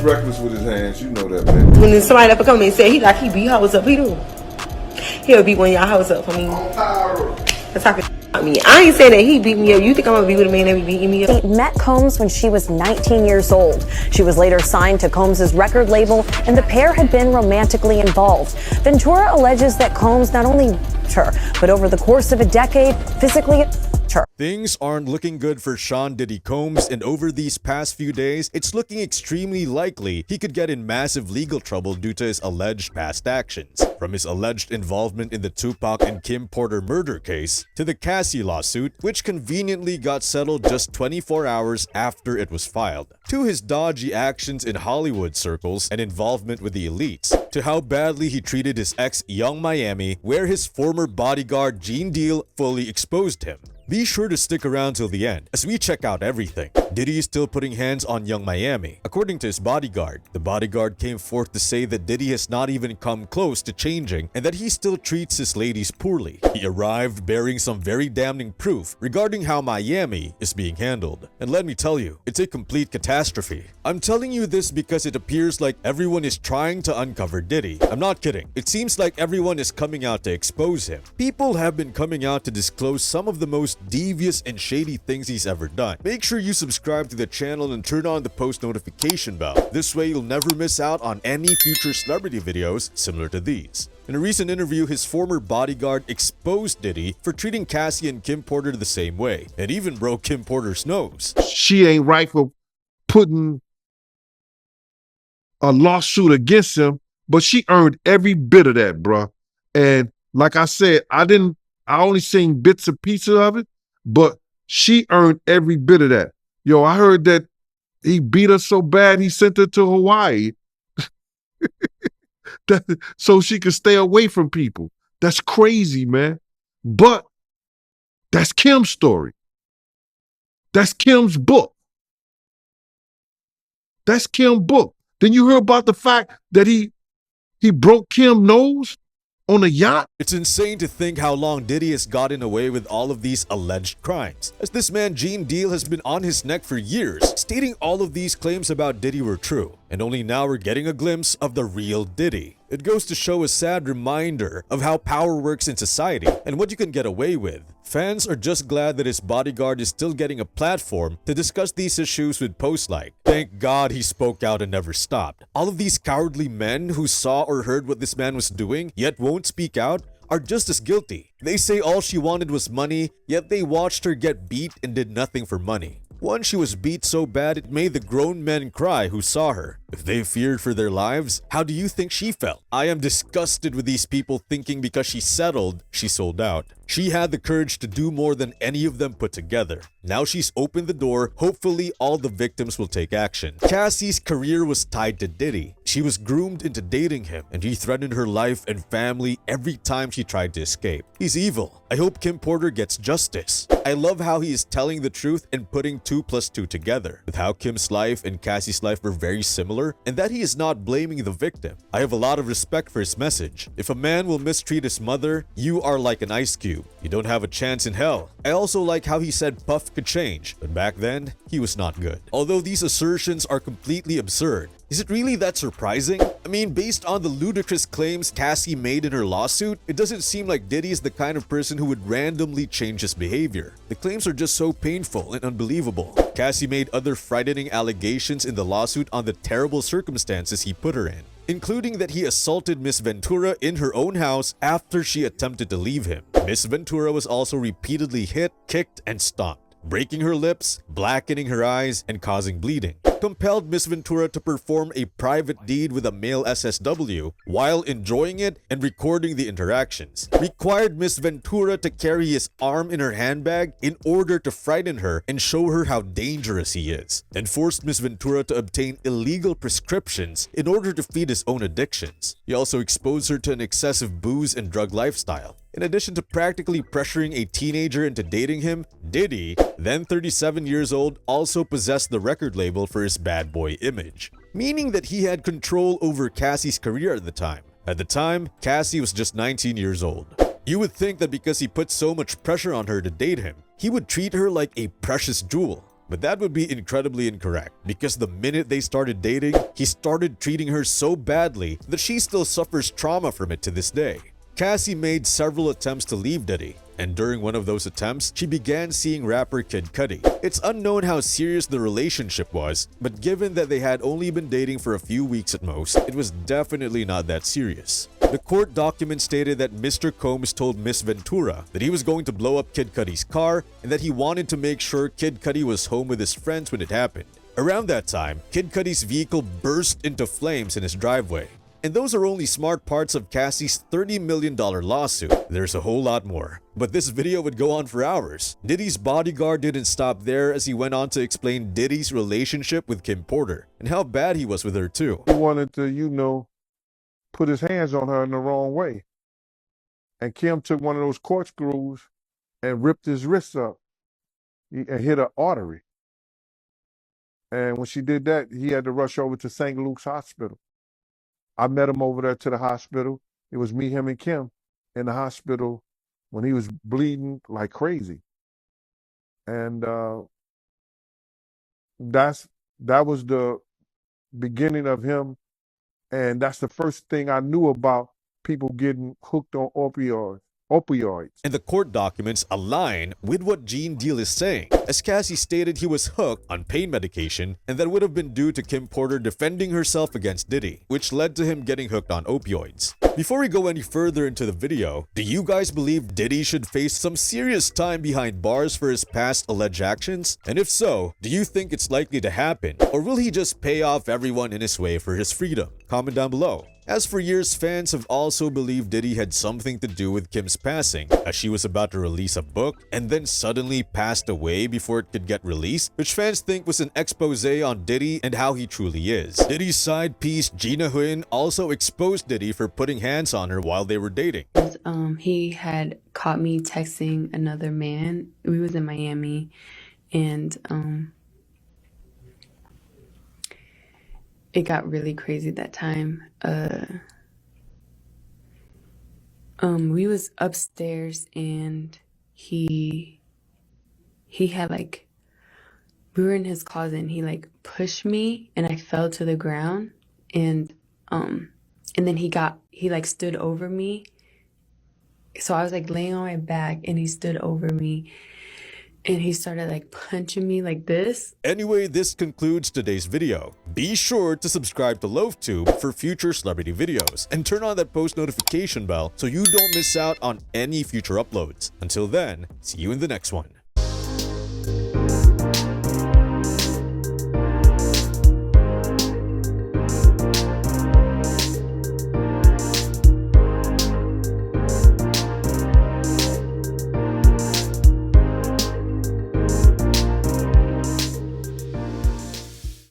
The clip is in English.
Kim's reckless with his hands. You know that, man. When somebody ever come to me and say he beat hoes up, he do. He'll beat one of y'all hoes up. I mean, that's talking about me. I ain't saying that he beat me up. You think I'm gonna be with a man that be beating me up? He met Combs when she was 19 years old. She was later signed to Combs' record label, and the pair had been romantically involved. Ventura alleges that Combs not only raped her, but over the course of a decade, physically abused her. Things aren't looking good for Sean Diddy Combs, and over these past few days, it's looking extremely likely he could get in massive legal trouble due to his alleged past actions. From his alleged involvement in the Tupac and Kim Porter murder case, to the Cassie lawsuit, which conveniently got settled just 24 hours after it was filed, to his dodgy actions in Hollywood circles and involvement with the elites, to how badly he treated his ex Young Miami, where his former bodyguard Gene Deal fully exposed him. Be sure to stick around till the end as we check out everything. Diddy is still putting hands on Young Miami. According to his bodyguard, the bodyguard came forth to say that Diddy has not even come close to changing and that he still treats his ladies poorly. He arrived bearing some very damning proof regarding how Miami is being handled. And let me tell you, it's a complete catastrophe. I'm telling you this because it appears like everyone is trying to uncover Diddy. I'm not kidding. It seems like everyone is coming out to expose him. People have been coming out to disclose some of the most devious and shady things he's ever done. Make sure you subscribe to the channel and turn on the post notification bell. This way you'll never miss out on any future celebrity videos similar to these. In a recent interview, his former bodyguard exposed Diddy for treating Cassie and Kim Porter the same way, and even broke Kim Porter's nose. She ain't right for putting a lawsuit against him, but she earned every bit of that, bruh. And like I said, I only seen bits and pieces of it, but she earned every bit of that. Yo, I heard that he beat her so bad he sent her to Hawaii so she could stay away from people. That's crazy, man. But that's Kim's story. That's Kim's book. That's Kim's book. Then you heard about the fact that he broke Kim's nose on a yacht? It's insane to think how long Diddy has gotten away with all of these alleged crimes, as this man Gene Deal has been on his neck for years, stating all of these claims about Diddy were true, and only now we're getting a glimpse of the real Diddy. It goes to show a sad reminder of how power works in society and what you can get away with. Fans are just glad that his bodyguard is still getting a platform to discuss these issues with posts like, "Thank God he spoke out and never stopped." All of these cowardly men who saw or heard what this man was doing, yet won't speak out, are just as guilty. They say all she wanted was money, yet they watched her get beat and did nothing for money. Once she was beat so bad it made the grown men cry who saw her. If they feared for their lives, how do you think she felt? I am disgusted with these people thinking because she settled, she sold out. She had the courage to do more than any of them put together. Now she's opened the door, hopefully all the victims will take action. Cassie's career was tied to Diddy. She was groomed into dating him, and he threatened her life and family every time she tried to escape. He's evil. I hope Kim Porter gets justice. I love how he is telling the truth and putting 2 plus 2 together, with how Kim's life and Cassie's life were very similar, and that he is not blaming the victim. I have a lot of respect for his message. If a man will mistreat his mother, you are like an ice cube. You don't have a chance in hell. I also like how he said Puff could change, but back then, he was not good. Although these assertions are completely absurd, is it really that surprising? I mean, based on the ludicrous claims Cassie made in her lawsuit, it doesn't seem like Diddy is the kind of person who would randomly change his behavior. The claims are just so painful and unbelievable. Cassie made other frightening allegations in the lawsuit on the terrible circumstances he put her in, including that he assaulted Miss Ventura in her own house after she attempted to leave him. Miss Ventura was also repeatedly hit, kicked, and stomped, breaking her lips, blackening her eyes, and causing bleeding. Compelled Miss Ventura to perform a private deed with a male SSW while enjoying it and recording the interactions. Required Miss Ventura to carry his arm in her handbag in order to frighten her and show her how dangerous he is. And forced Miss Ventura to obtain illegal prescriptions in order to feed his own addictions. He also exposed her to an excessive booze and drug lifestyle. In addition to practically pressuring a teenager into dating him, Diddy, then 37 years old, also possessed the record label for his bad boy image, meaning that he had control over Cassie's career at the time. At the time, Cassie was just 19 years old. You would think that because he put so much pressure on her to date him, he would treat her like a precious jewel. But that would be incredibly incorrect, because the minute they started dating, he started treating her so badly that she still suffers trauma from it to this day. Cassie made several attempts to leave Diddy, and during one of those attempts, she began seeing rapper Kid Cudi. It's unknown how serious the relationship was, but given that they had only been dating for a few weeks at most, it was definitely not that serious. The court document stated that Mr. Combs told Miss Ventura that he was going to blow up Kid Cudi's car and that he wanted to make sure Kid Cudi was home with his friends when it happened. Around that time, Kid Cudi's vehicle burst into flames in his driveway. And those are only smart parts of Cassie's $30 million lawsuit. There's a whole lot more. But this video would go on for hours. Diddy's bodyguard didn't stop there, as he went on to explain Diddy's relationship with Kim Porter and how bad he was with her too. He wanted to, put his hands on her in the wrong way. And Kim took one of those corkscrews and ripped his wrist up and hit an artery. And when she did that, he had to rush over to St. Luke's Hospital. I met him over there to the hospital. It was me, him, and Kim in the hospital when he was bleeding like crazy. And that was the beginning of him. And that's the first thing I knew about people getting hooked on opioids. And the court documents align with what Gene Deal is saying, as Cassie stated he was hooked on pain medication, and that would have been due to Kim Porter defending herself against Diddy, which led to him getting hooked on opioids. Before we go any further into the video, do you guys believe Diddy should face some serious time behind bars for his past alleged actions? And if so, do you think it's likely to happen, or will he just pay off everyone in his way for his freedom? Comment down below. As for years, fans have also believed Diddy had something to do with Kim's passing, as she was about to release a book and then suddenly passed away before it could get released, which fans think was an expose on Diddy and how he truly is. Diddy's side piece, Gina Huynh, also exposed Diddy for putting hands on her while they were dating. He had caught me texting another man. We was in Miami, and it got really crazy that time. We was upstairs, and he had we were in his closet, and he pushed me, and I fell to the ground, and then he stood over me. So I was laying on my back, and he stood over me. And he started punching me like this. Anyway, this concludes today's video. Be sure to subscribe to LoafTube for future celebrity videos and turn on that post notification bell so you don't miss out on any future uploads. Until then, see you in the next one.